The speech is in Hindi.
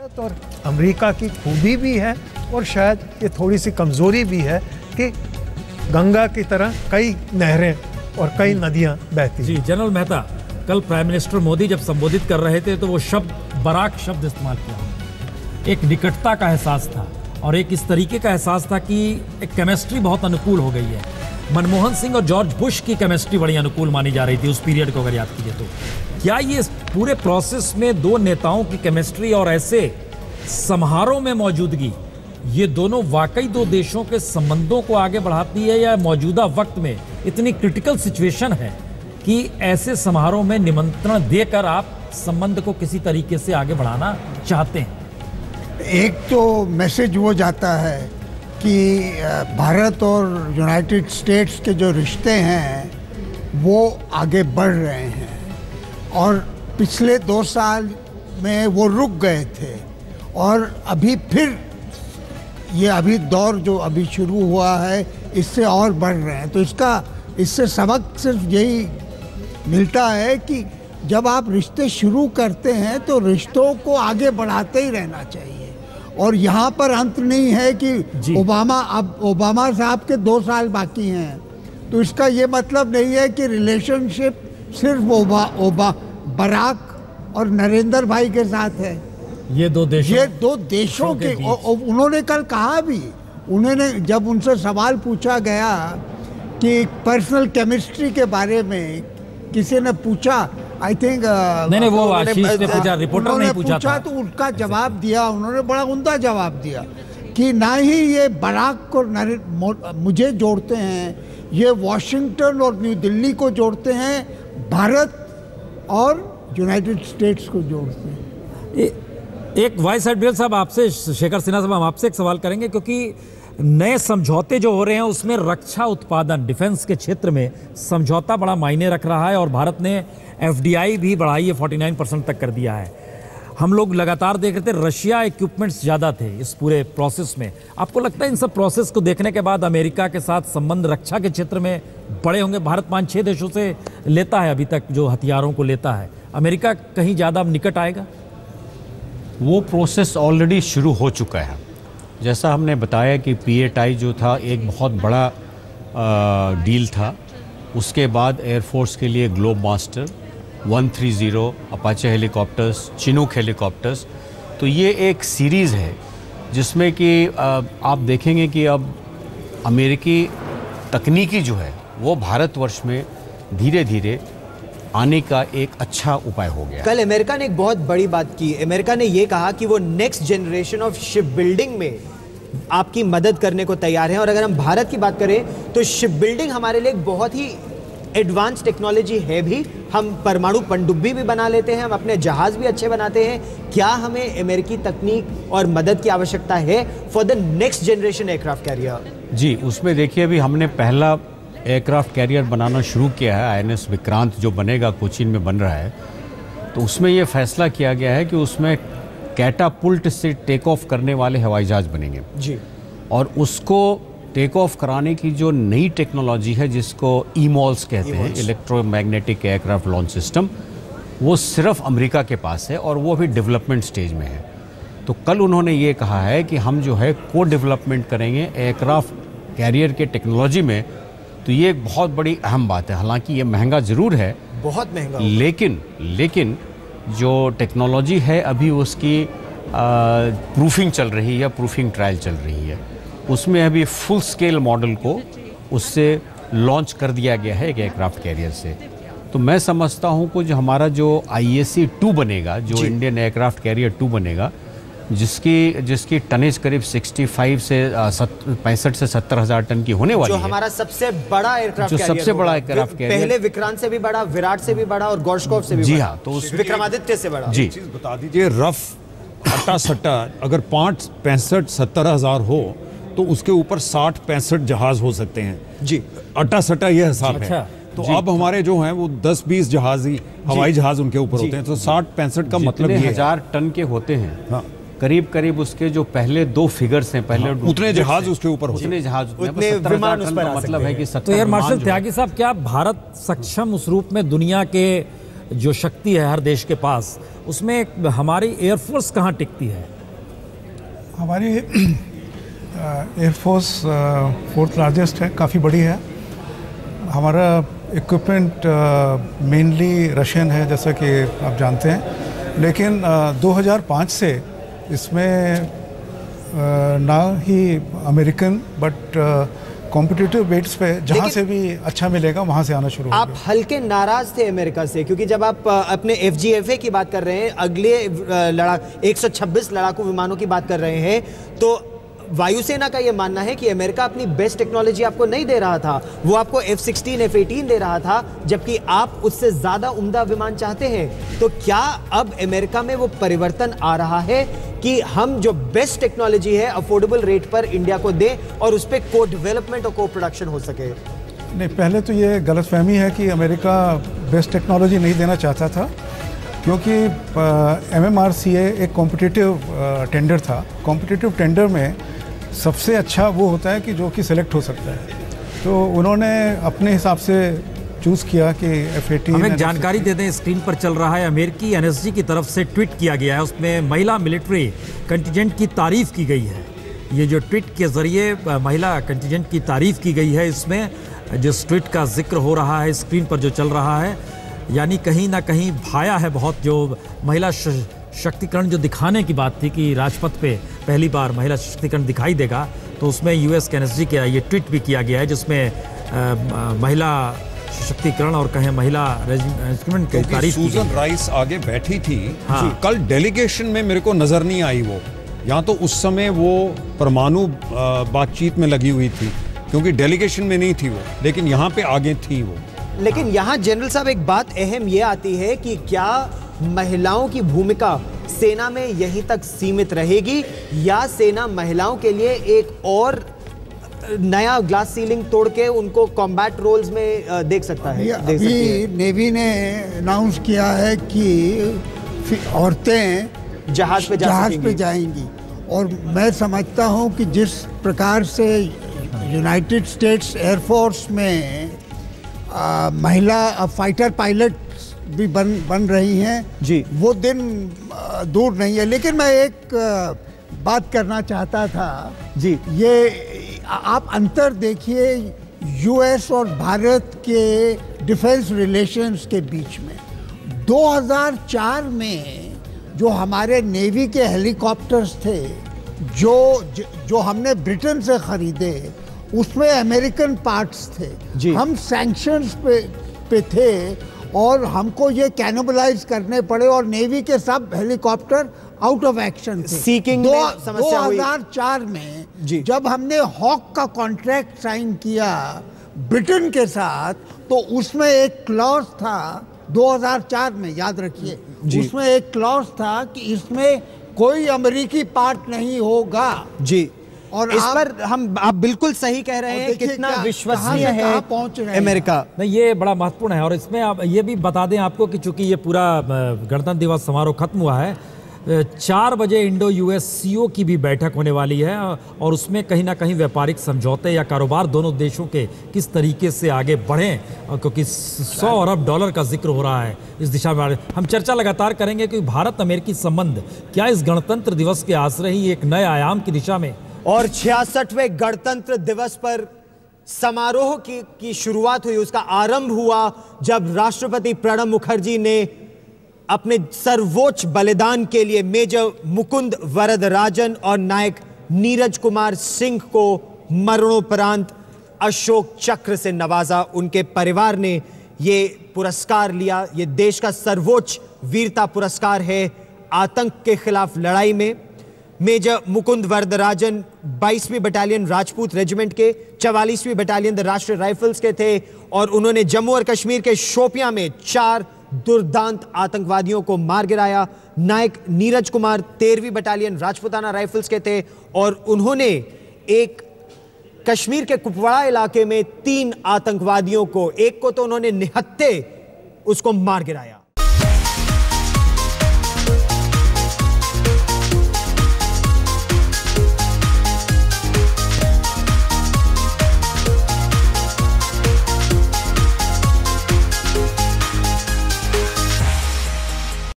और अमेरिका की खूबी भी है और शायद ये थोड़ी सी कमज़ोरी भी है कि गंगा की तरह कई नहरें और कई नदियां बहती हैं। जी जनरल मेहता, कल प्राइम मिनिस्टर मोदी जब संबोधित कर रहे थे तो वो शब्द बराक शब्द इस्तेमाल किया। एक निकटता का एहसास था और एक इस तरीके का एहसास था कि एक केमिस्ट्री बहुत अनुकूल हो गई है। मनमोहन सिंह और जॉर्ज बुश की केमिस्ट्री बड़ी अनुकूल मानी जा रही थी उस पीरियड को अगर याद कीजिए तो। क्या ये पूरे प्रोसेस में दो नेताओं की केमिस्ट्री और ऐसे समारोह में मौजूदगी, ये दोनों वाकई दो देशों के संबंधों को आगे बढ़ाती है, या मौजूदा वक्त में इतनी क्रिटिकल सिचुएशन है कि ऐसे समारोह में निमंत्रण देकर आप संबंध को किसी तरीके से आगे बढ़ाना चाहते हैं? एक तो मैसेज वो जाता है कि भारत और यूनाइटेड स्टेट्स के जो रिश्ते हैं वो आगे बढ़ रहे हैं, और पिछले 2 साल में वो रुक गए थे और अभी फिर ये अभी दौर जो अभी शुरू हुआ है इससे और बढ़ रहे हैं। तो इससे सबक सिर्फ यही मिलता है कि जब आप रिश्ते शुरू करते हैं तो रिश्तों को आगे बढ़ाते ही रहना चाहिए, और यहाँ पर अंत नहीं है कि ओबामा साहब के 2 साल बाकी हैं तो इसका ये मतलब नहीं है कि रिलेशनशिप सिर्फ बराक और नरेंद्र भाई के साथ है। ये दो देशों के उन्होंने कल कहा भी, उन्होंने जब उनसे सवाल पूछा गया कि पर्सनल केमिस्ट्री के बारे में किसी ने पूछा, आई थिंक नहीं वो आशीष ने पूछा, रिपोर्टर ने पूछा था, तो उनका जवाब दिया, उन्होंने बड़ा उम्दा जवाब दिया कि ना ही ये बराक को मुझे जोड़ते हैं, ये वॉशिंगटन और न्यू दिल्ली को जोड़ते हैं, भारत और यूनाइटेड स्टेट्स को जोड़ते हैं। एक वाइस एडमिरल साहब आपसे, शेखर सिन्हा साहब, हम आपसे एक सवाल करेंगे क्योंकि नए समझौते जो हो रहे हैं उसमें रक्षा उत्पादन, डिफेंस के क्षेत्र में समझौता बड़ा मायने रख रहा है और भारत ने एफडीआई भी बढ़ाई है, 49% तक कर दिया है। हम लोग लगातार देख रहे थे रशिया इक्विपमेंट्स ज़्यादा थे इस पूरे प्रोसेस में। आपको लगता है इन सब प्रोसेस को देखने के बाद अमेरिका के साथ संबंध रक्षा के क्षेत्र में बड़े होंगे? भारत 5-6 देशों से लेता है अभी तक, जो हथियारों को लेता है, अमेरिका कहीं ज़्यादा निकट आएगा? वो प्रोसेस ऑलरेडी शुरू हो चुका है। जैसा हमने बताया कि पीएटाई जो था एक बहुत बड़ा डील था, उसके बाद एयरफोर्स के लिए globe master 130, Apache helicopters, Chinook helicopters, तो ये एक सीरीज़ है जिसमें कि आप देखेंगे कि अब अमेरिकी तकनीकी जो है वो भारतवर्ष में धीरे धीरे आने का एक अच्छा उपाय हो गया। कल अमेरिका ने एक बहुत बड़ी बात की। अमेरिका ने यह कहा कि वो next generation of ship building में आपकी मदद करने को तैयार हैं। और अगर हम भारत की बात करें तो शिप बिल्डिंग हमारे लिए एक बहुत ही एडवांस टेक्नोलॉजी है भी। हम परमाणु पनडुब्बी भी बना लेते हैं, हम अपने जहाज भी अच्छे बनाते हैं। क्या हमें अमेरिकी तकनीक और मदद की आवश्यकता है for the next generation aircraft carrier? जी, उसमें देखिए अभी हमने पहला एयरक्राफ्ट कैरियर बनाना शुरू किया है, आईएनएस विक्रांत जो बनेगा, कोचीन में बन रहा है। तो उसमें ये फैसला किया गया है कि उसमें कैटापुल्ट से टेक ऑफ करने वाले हवाई जहाज बनेंगे जी, और उसको टेक ऑफ कराने की जो नई टेक्नोलॉजी है जिसको ईमॉल्स कहते हैं, इलेक्ट्रोमैग्नेटिक एयरक्राफ्ट लॉन्च सिस्टम, वो सिर्फ अमेरिका के पास है और वो अभी डेवलपमेंट स्टेज में है। तो कल उन्होंने ये कहा है कि हम जो है को डेवलपमेंट करेंगे एयरक्राफ्ट कैरियर के टेक्नोलॉजी में। तो ये एक बहुत बड़ी अहम बात है। हालांकि ये महंगा ज़रूर है, बहुत महंगा, लेकिन जो टेक्नोलॉजी है अभी उसकी प्रूफिंग चल रही है, प्रूफिंग ट्रायल चल रही है। उसमें अभी फुल स्केल मॉडल को उससे लॉन्च कर दिया गया है एक एयरक्राफ्ट कैरियर से। तो मैं समझता हूँ कि जो हमारा जो IAC 2 बनेगा, जो इंडियन एयरक्राफ्ट कैरियर 2 बनेगा, जिसकी टनेज करीब 65 से 70 हज़ार टन की होने वाली है, जो हमारा सबसे बड़ा एयरक्राफ्ट कैरियर, सबसे बड़ा एयरक्राफ्ट कैरियर, पहले विक्रांत से भी बड़ा, विराट से भी बड़ा और गोर्शकोव से भी जी बड़ा। हाँ, तो विक्रमादित्य से बड़ा। जी, चीज बता दीजिए, रफ अट्टा सट्टा अगर 65-70 हज़ार हो तो उसके ऊपर 60-65 जहाज हो सकते हैं जी, अट्टा सट्टा ये हिसाब है। तो अब हमारे जो हैं वो 10-20 जहाज ही हवाई जहाज उनके ऊपर होते हैं, तो 60-65 का मतलब ये 1000 टन के होते हैं। हाँ, करीब उसके जो पहले 2 फिगर्स हैं, पहले उतने जहाज उसके ऊपर होते हैं, उतने जहाज, उतने विमान उस पर मतलब है कि तो एयर मार्शल त्यागी साहब, क्या भारत सक्षम उस रूप में दुनिया के जो शक्ति है हर देश के पास, उसमें हमारी एयरफोर्स कहाँ टिकती है? हमारी एयरफोर्स फोर्थ लार्जेस्ट है, काफ़ी बड़ी है। हमारा इक्विपमेंट मेनली रशियन है, जैसा कि आप जानते हैं, लेकिन 2005 से इसमें ना ही अमेरिकन बट कॉम्पिटिटिव वेट्स पे जहाँ से भी अच्छा मिलेगा वहाँ से आना शुरू हो गया। आप हल्के नाराज थे अमेरिका से, क्योंकि जब आप अपने FGFA की बात कर रहे हैं, अगले 126 लड़ाकू विमानों की बात कर रहे हैं, तो वायुसेना का यह मानना है कि अमेरिका अपनी बेस्ट टेक्नोलॉजी आपको नहीं दे रहा था, वो आपको F-16 F-18 दे रहा था, जबकि आप उससे ज्यादा उम्दा विमान चाहते हैं। तो क्या अब अमेरिका में वो परिवर्तन आ रहा है कि हम जो बेस्ट टेक्नोलॉजी है अफोर्डेबल रेट पर इंडिया को दें और उस पर को डेवलपमेंट और को प्रोडक्शन हो सके? नहीं, पहले तो ये गलतफहमी है कि अमेरिका बेस्ट टेक्नोलॉजी नहीं देना चाहता था, क्योंकि MMRCA एक कॉम्पिटिटिव टेंडर था। कॉम्पिटिटिव टेंडर में सबसे अच्छा वो होता है कि जो कि सिलेक्ट हो सकता है, तो उन्होंने अपने हिसाब से चूज़ किया कि F-18। हमें जानकारी दे दें, स्क्रीन पर चल रहा है, अमेरिकी NSG की तरफ से ट्वीट किया गया है, उसमें महिला मिलिट्री कंटिजेंट की तारीफ की गई है। ये जो ट्वीट के जरिए महिला कंटिजेंट की तारीफ की गई है, इसमें जिस ट्वीट का जिक्र हो रहा है स्क्रीन पर जो चल रहा है, यानी कहीं ना कहीं भाया है बहुत। जो महिला शक्तिकरण जो दिखाने की बात थी कि राजपथ पे पहली बार महिला शक्तिकरण दिखाई देगा, तो उसमें US के NSG का ये ट्वीट भी किया गया है, जिसमें महिला शक्तिकरण और कहें महिला रेजिमेंट की तारीफ की। सूजन राइस आगे बैठी थी। हाँ। कल डेलीगेशन में मेरे को नजर नहीं आई वो, यहाँ तो उस समय वो परमाणु बातचीत में लगी हुई थी, क्योंकि डेलीगेशन में नहीं थी वो, लेकिन यहाँ पे आगे थी वो। लेकिन यहाँ जनरल साहब एक बात अहम ये आती है कि क्या महिलाओं की भूमिका सेना में यहीं तक सीमित रहेगी, या सेना महिलाओं के लिए एक और नया ग्लास सीलिंग तोड़ के उनको कॉम्बैट रोल्स में देख सकता है? अभी नेवी ने अनाउंस किया है कि औरतें जहाज पे जाएंगी, और मैं समझता हूँ कि जिस प्रकार से यूनाइटेड स्टेट्स एयरफोर्स में महिला फाइटर पायलट भी बन रही हैं जी, वो दिन दूर नहीं है। लेकिन मैं एक बात करना चाहता था जी, ये आप अंतर देखिए US और भारत के डिफेंस रिलेशंस के बीच में। 2004 में जो हमारे नेवी के हेलीकॉप्टर्स थे जो हमने ब्रिटेन से खरीदे, उसमें अमेरिकन पार्ट्स थे। हम सैंक्शंस पे थे और हमको ये कैनिबलाइज करने पड़े, और नेवी के सब हेलीकॉप्टर आउट ऑफ एक्शन थे। सीकिंग में समस्या हुई। 2004 में जब हमने हॉक का कॉन्ट्रैक्ट साइन किया ब्रिटेन के साथ, तो उसमें एक क्लॉज था 2004 में, याद रखिए, उसमें एक क्लॉज था कि इसमें कोई अमेरिकी पार्ट नहीं होगा जी। और इस पर आप बिल्कुल सही कह रहे हैं। कितना विश्वसनीय है अमेरिका। नहीं, ये बड़ा महत्वपूर्ण है। और इसमें आप ये भी बता दें आपको कि चूंकि ये पूरा गणतंत्र दिवस समारोह खत्म हुआ है, 4 बजे इंडो US CO की भी बैठक होने वाली है, और उसमें कहीं ना कहीं व्यापारिक समझौते या कारोबार दोनों देशों के किस तरीके से आगे बढ़ें, क्योंकि $100 अरब का जिक्र हो रहा है इस दिशा में। हम चर्चा लगातार करेंगे कि भारत अमेरिकी संबंध क्या इस गणतंत्र दिवस के आश्रय ही एक नए आयाम की दिशा में। और 66वें गणतंत्र दिवस पर समारोह की शुरुआत हुई, उसका आरंभ हुआ जब राष्ट्रपति प्रणब मुखर्जी ने अपने सर्वोच्च बलिदान के लिए मेजर मुकुंद वरदराजन और नायक नीरज कुमार सिंह को मरणोपरांत अशोक चक्र से नवाजा। उनके परिवार ने ये पुरस्कार लिया। ये देश का सर्वोच्च वीरता पुरस्कार है आतंक के खिलाफ लड़ाई में। मेजर मुकुंद वरदराजन 22वीं बटालियन राजपूत रेजिमेंट के 44वीं बटालियन द राष्ट्रीय राइफल्स के थे, और उन्होंने जम्मू और कश्मीर के शोपियां में 4 दुर्दांत आतंकवादियों को मार गिराया। नायक नीरज कुमार 13वीं बटालियन राजपूताना राइफल्स के थे, और उन्होंने एक कश्मीर के कुपवाड़ा इलाके में 3 आतंकवादियों को, एक को तो उन्होंने निहत्थे उसको मार गिराया।